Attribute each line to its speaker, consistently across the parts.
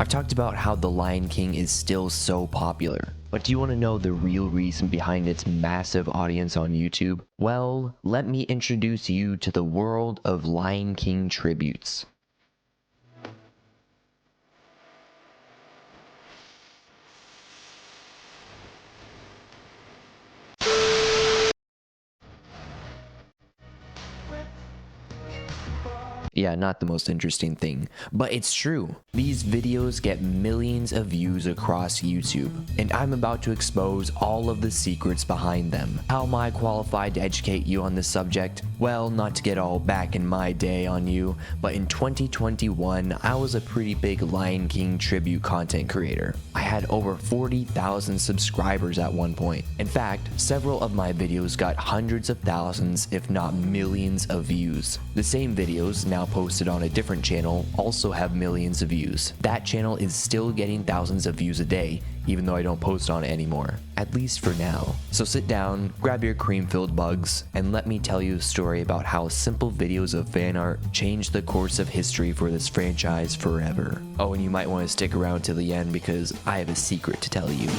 Speaker 1: I've talked about how The Lion King is still so popular, but do you want to know the real reason behind its massive audience on YouTube? Well, let me introduce you to the world of Lion King tributes. Yeah, not the most interesting thing, but it's true. These videos get millions of views across YouTube, and I'm about to expose all of the secrets behind them. How am I qualified to educate you on this subject? Well, not to get all back in my day on you, but in 2021, I was a pretty big Lion King tribute content creator. I had over 40,000 subscribers at one point. In fact, several of my videos got hundreds of thousands, if not millions of views. The same videos, now posted on a different channel, also have millions of views. That channel is still getting thousands of views a day, even though I don't post on it anymore, at least for now. So sit down, grab your cream-filled bugs, and let me tell you a story about how simple videos of fan art changed the course of history for this franchise forever. Oh, and you might want to stick around to the end because I have a secret to tell you.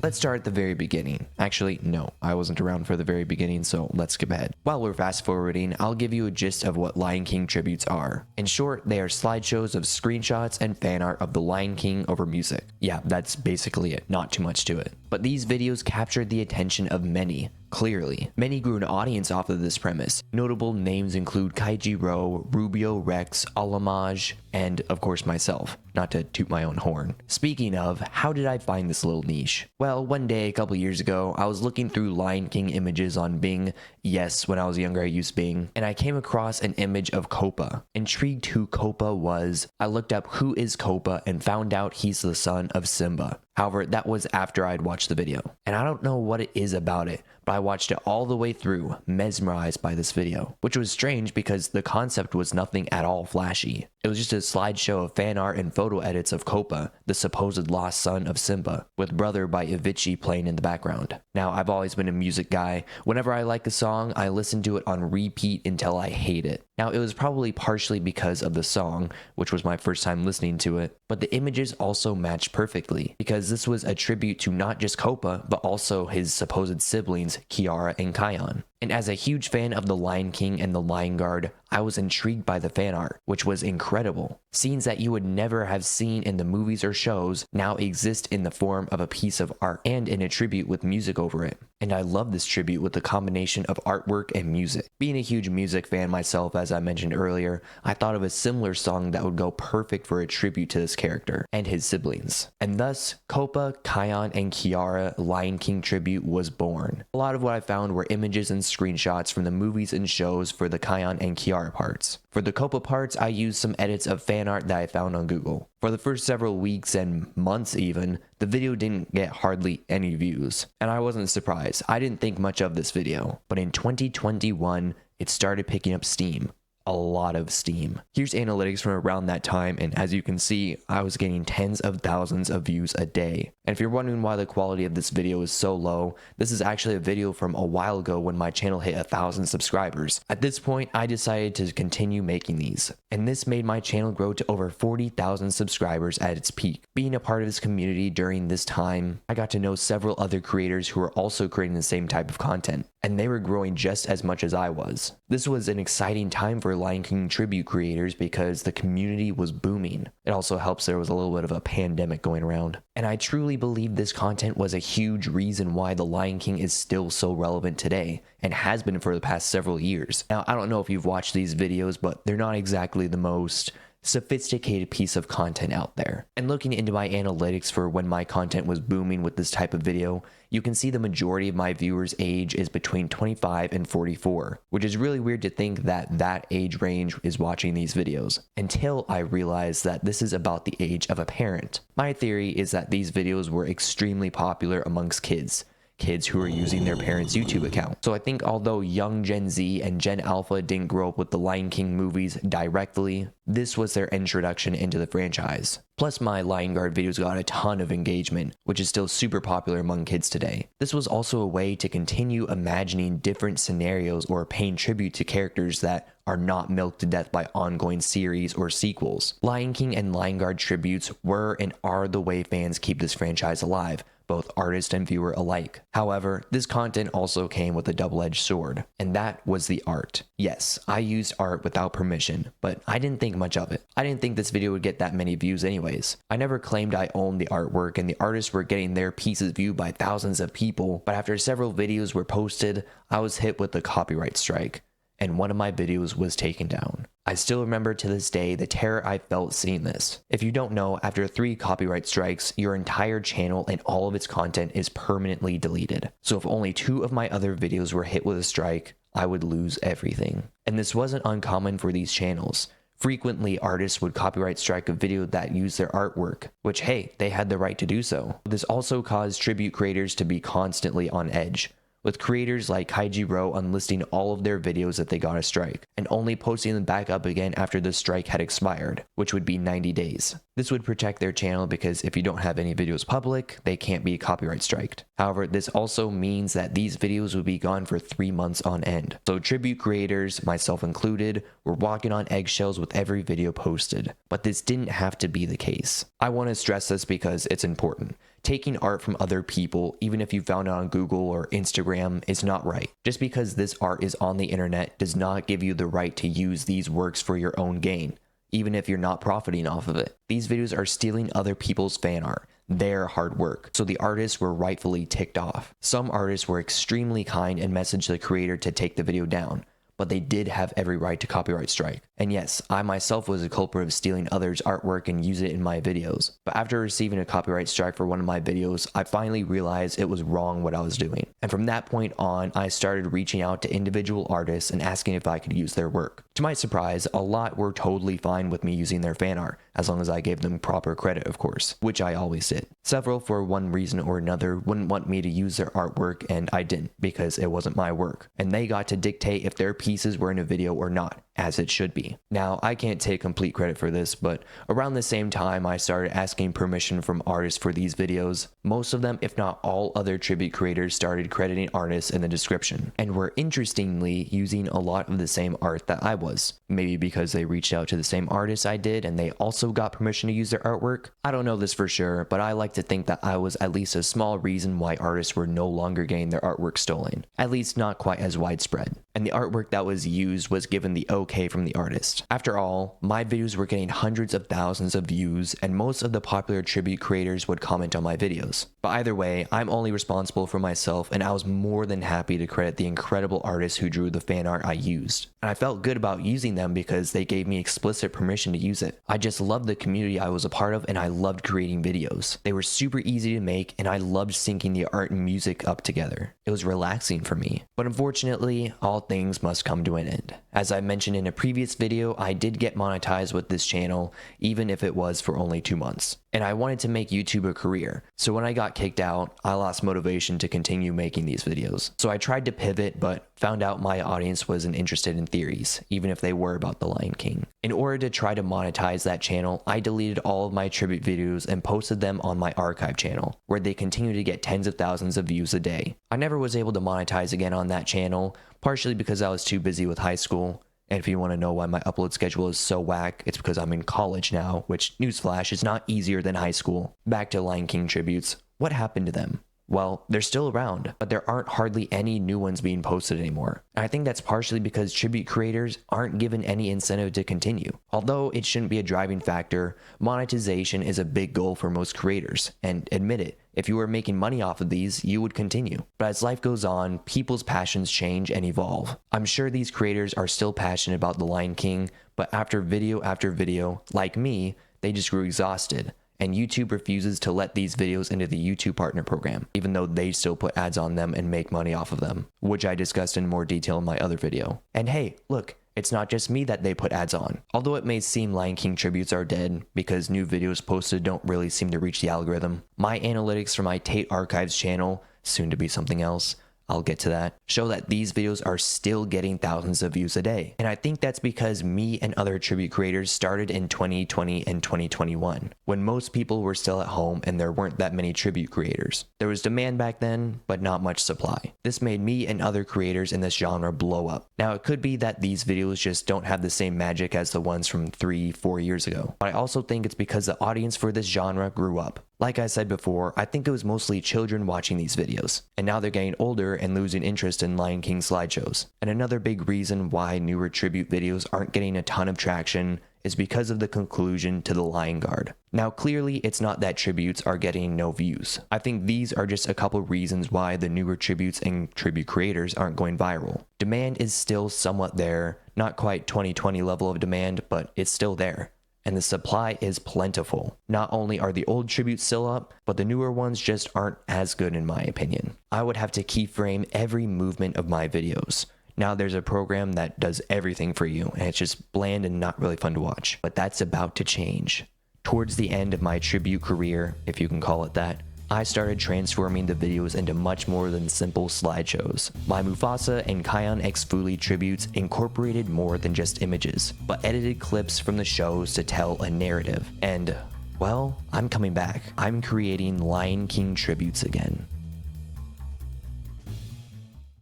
Speaker 1: Let's start at the very beginning. Actually, no, I wasn't around for the very beginning, so let's skip ahead. While we're fast forwarding, I'll give you a gist of what Lion King tributes are. In short, they are slideshows of screenshots and fan art of the Lion King over music. Yeah, that's basically it, not too much to it. But these videos captured the attention of many. Clearly, many grew an audience off of this premise. Notable names include Kaijiro, Rubio Rex, Alamaj, and of course myself, not to toot my own horn. Speaking of, how did I find this little niche? Well, one day a couple years ago, I was looking through Lion King images on Bing. Yes, when I was younger I used Bing, and I came across an image of Copa. Intrigued who Copa was, I looked up who is Copa and found out he's the son of Simba. However, that was after I'd watched the video. And I don't know what it is about it, but I watched it all the way through, mesmerized by this video. Which was strange because the concept was nothing at all flashy. It was just a slideshow of fan art and photo edits of Copa, the supposed lost son of Simba, with Brother by Avicii playing in the background. Now, I've always been a music guy. Whenever I like a song, I listen to it on repeat until I hate it. Now, it was probably partially because of the song, which was my first time listening to it, but the images also matched perfectly, because this was a tribute to not just Copa, but also his supposed siblings, Kiara and Kion. And as a huge fan of The Lion King and The Lion Guard, I was intrigued by the fan art, which was incredible. Scenes that you would never have seen in the movies or shows now exist in the form of a piece of art and in a tribute with music over it. And I love this tribute with the combination of artwork and music. Being a huge music fan myself, as I mentioned earlier, I thought of a similar song that would go perfect for a tribute to this character and his siblings. And thus, Copa, Kion, and Kiara Lion King tribute was born. A lot of what I found were images and screenshots from the movies and shows for the Kion and Kiara parts. For the Copa parts, I used some edits of fan art that I found on Google. For the first several weeks and months even, the video didn't get hardly any views. And I wasn't surprised. I didn't think much of this video. But in 2021, it started picking up steam. A lot of steam. Here's analytics from around that time, and as you can see, I was getting tens of thousands of views a day. And if you're wondering why the quality of this video is so low, this is actually a video from a while ago when my channel hit 1,000 subscribers. At this point, I decided to continue making these, and this made my channel grow to over 40,000 subscribers at its peak. Being a part of this community during this time, I got to know several other creators who were also creating the same type of content, and they were growing just as much as I was. This was an exciting time for Lion King tribute creators because the community was booming. It also helps there was a little bit of a pandemic going around. And I truly believe this content was a huge reason why The Lion King is still so relevant today, and has been for the past several years. Now, I don't know if you've watched these videos, but they're not exactly the most sophisticated piece of content out there. And looking into my analytics for when my content was booming with this type of video, you can see the majority of my viewers' age is between 25 and 44, which is really weird to think that that age range is watching these videos, until I realized that this is about the age of a parent. My theory is that these videos were extremely popular amongst kids. kids who are using their parents' YouTube account. So I think although young Gen Z and Gen Alpha didn't grow up with the Lion King movies directly, this was their introduction into the franchise. Plus, my Lion Guard videos got a ton of engagement, which is still super popular among kids today. This was also a way to continue imagining different scenarios or paying tribute to characters that are not milked to death by ongoing series or sequels. Lion King and Lion Guard tributes were and are the way fans keep this franchise alive, both artist and viewer alike. However, this content also came with a double-edged sword, and that was the art. Yes, I used art without permission, but I didn't think much of it. I didn't think this video would get that many views anyways. I never claimed I owned the artwork, and the artists were getting their pieces viewed by thousands of people, but after several videos were posted, I was hit with a copyright strike, and one of my videos was taken down. I still remember to this day the terror I felt seeing this. If you don't know, after 3 copyright strikes, your entire channel and all of its content is permanently deleted. So if only 2 of my other videos were hit with a strike, I would lose everything. And this wasn't uncommon for these channels. Frequently, artists would copyright strike a video that used their artwork, which hey, they had the right to do so. This also caused tribute creators to be constantly on edge, with creators like Kaiji Ro unlisting all of their videos if they got a strike, and only posting them back up again after the strike had expired, which would be 90 days. This would protect their channel because if you don't have any videos public, they can't be copyright striked. However, this also means that these videos would be gone for 3 months on end. So tribute creators, myself included, were walking on eggshells with every video posted. But this didn't have to be the case. I want to stress this because it's important. Taking art from other people, even if you found it on Google or Instagram, is not right. Just because this art is on the internet does not give you the right to use these works for your own gain, even if you're not profiting off of it. These videos are stealing other people's fan art, their hard work, so the artists were rightfully ticked off. Some artists were extremely kind and messaged the creator to take the video down, but they did have every right to copyright strike. And yes, I myself was a culprit of stealing others' artwork and use it in my videos. But after receiving a copyright strike for one of my videos, I finally realized it was wrong what I was doing. And from that point on, I started reaching out to individual artists and asking if I could use their work. To my surprise, a lot were totally fine with me using their fan art, as long as I gave them proper credit, of course, which I always did. Several, for one reason or another, wouldn't want me to use their artwork, and I didn't, because it wasn't my work. And they got to dictate if their pieces were in a video or not, as it should be. Now, I can't take complete credit for this, but around the same time I started asking permission from artists for these videos, most of them, if not all other tribute creators, started crediting artists in the description, and were interestingly using a lot of the same art that I was. Maybe because they reached out to the same artists I did and they also got permission to use their artwork? I don't know this for sure, but I like to think that I was at least a small reason why artists were no longer getting their artwork stolen, at least not quite as widespread. And the artwork that was used was given the okay from the artist. After all, my videos were getting hundreds of thousands of views, and most of the popular tribute creators would comment on my videos. But either way, I'm only responsible for myself, and I was more than happy to credit the incredible artists who drew the fan art I used. And I felt good about using them because they gave me explicit permission to use it. I just loved the community I was a part of, and I loved creating videos. They were super easy to make, and I loved syncing the art and music up together. It was relaxing for me. But unfortunately, all things must come to an end. As I mentioned in a previous video, I did get monetized with this channel, even if it was for only 2 months. And I wanted to make YouTube a career, so when I got kicked out, I lost motivation to continue making these videos. So I tried to pivot, but found out my audience wasn't interested in theories, even if they were about the Lion King. In order to try to monetize that channel, I deleted all of my tribute videos and posted them on my archive channel, where they continue to get tens of thousands of views a day. I never was able to monetize again on that channel, partially because I was too busy with high school. And if you want to know why my upload schedule is so whack, it's because I'm in college now, which, newsflash, is not easier than high school. Back to Lion King tributes. What happened to them? Well, they're still around, but there aren't hardly any new ones being posted anymore. And I think that's partially because tribute creators aren't given any incentive to continue. Although it shouldn't be a driving factor, monetization is a big goal for most creators. And admit it, if you were making money off of these, you would continue. But as life goes on, people's passions change and evolve. I'm sure these creators are still passionate about the Lion King, but after video, like me, they just grew exhausted. And YouTube refuses to let these videos into the YouTube Partner Program, even though they still put ads on them and make money off of them, which I discussed in more detail in my other video. And hey, look, it's not just me that they put ads on. Although it may seem Lion King tributes are dead because new videos posted don't really seem to reach the algorithm, my analytics for my Tate Archives channel soon to be something else, I'll get to that, show that these videos are still getting thousands of views a day. And I think that's because me and other tribute creators started in 2020 and 2021, when most people were still at home and there weren't that many tribute creators. There was demand back then, but not much supply. This made me and other creators in this genre blow up. Now, it could be that these videos just don't have the same magic as the ones from 3-4 years ago, but I also think it's because the audience for this genre grew up. Like I said before, I think it was mostly children watching these videos, and now they're getting older and losing interest in Lion King slideshows. And another big reason why newer tribute videos aren't getting a ton of traction is because of the conclusion to the Lion Guard. Now clearly it's not that tributes are getting no views. I think these are just a couple reasons why the newer tributes and tribute creators aren't going viral. Demand is still somewhat there, not quite 2020 level of demand, but it's still there. And the supply is plentiful. Not only are the old tributes still up, but the newer ones just aren't as good in my opinion. I would have to keyframe every movement of my videos. Now there's a program that does everything for you, and it's just bland and not really fun to watch. But that's about to change. Towards the end of my tribute career, if you can call it that, I started transforming the videos into much more than simple slideshows. My Mufasa and Kion X Fooly tributes incorporated more than just images, but edited clips from the shows to tell a narrative. And, well, I'm coming back. I'm creating Lion King tributes again.